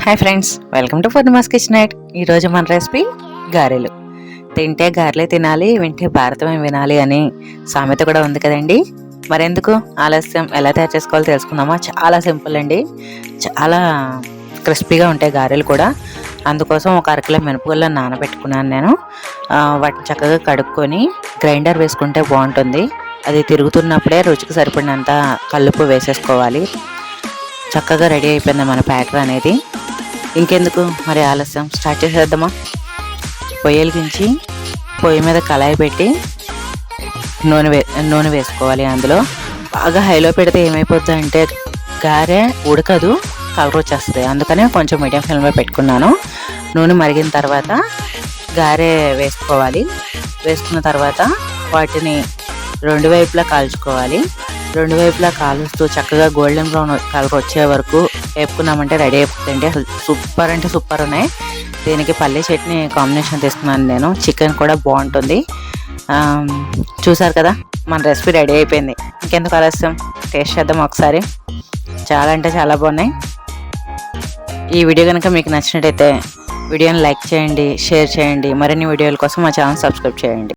Hi friends, welcome to Purnima's kitchen night. ఈరోజు మన recipe గారెలు. తింటే గారెలే తినాలి, వింటే భారతమే వినాలి అని సామెత కూడా ఉంది కదండి. మరెందుకు ఆలస్యం, ఎలా తయారు చేసుకోవాలో తెలుసుకుందామా? చాలా సింపుల్ అండి. చాలా క్రిస్పీగా ఉంటాయి గారెలు కూడా. అందుకోసం ఒక అరకిలో మినపగుళ్ళను నానబెట్టుకున్నాను నేను. వాటిని చక్కగా కడుక్కొని గ్రైండర్ వేసుకుంటే బాగుంటుంది. అది తిరుగుతున్నప్పుడే రుచికి సరిపడినంత కల్లుప్పు వేసేసుకోవాలి. చక్కగా రెడీ అయిపోయింది మన బ్యాటర్ అనేది. ఇంకెందుకు మరి ఆలస్యం, స్టార్ట్ చేసేద్దామా? పొయ్యి వెలిగించి పొయ్యి మీద కళాయి పెట్టి నూనె వేసుకోవాలి. అందులో బాగా హైలో పెడితే ఏమైపోద్ది అంటే గారె ఉడకదు, కలర్ వచ్చేస్తుంది. అందుకనే కొంచెం మీడియం ఫ్లేమ్లో పెట్టుకున్నాను. నూనె మరిగిన తర్వాత గారె వేసుకోవాలి. వేసుకున్న తర్వాత వాటిని రెండు వైపులా కాల్చుకోవాలి. రెండు వైపులా కాలుస్తూ చక్కగా గోల్డెన్ బ్రౌన్ కలర్ వచ్చే వరకు వేపుకున్నామంటే రెడీ అయిపోతుంది. అసలు సూపర్ అంటే సూపర్ ఉన్నాయి. దీనికి పల్లీ చట్నీ కాంబినేషన్ తీసుకున్నాను నేను. చికెన్ కూడా బాగుంటుంది. చూసారు కదా, మన రెసిపీ రెడీ అయిపోయింది. ఇంకెందుకు ఆలస్యం, టేస్ట్ చేద్దాం ఒకసారి. చాలా అంటే చాలా బాగున్నాయి. ఈ వీడియో కనుక మీకు నచ్చినట్టయితే వీడియోని లైక్ చేయండి, షేర్ చేయండి. మరిన్ని వీడియోల కోసం మా ఛానల్ సబ్స్క్రైబ్ చేయండి.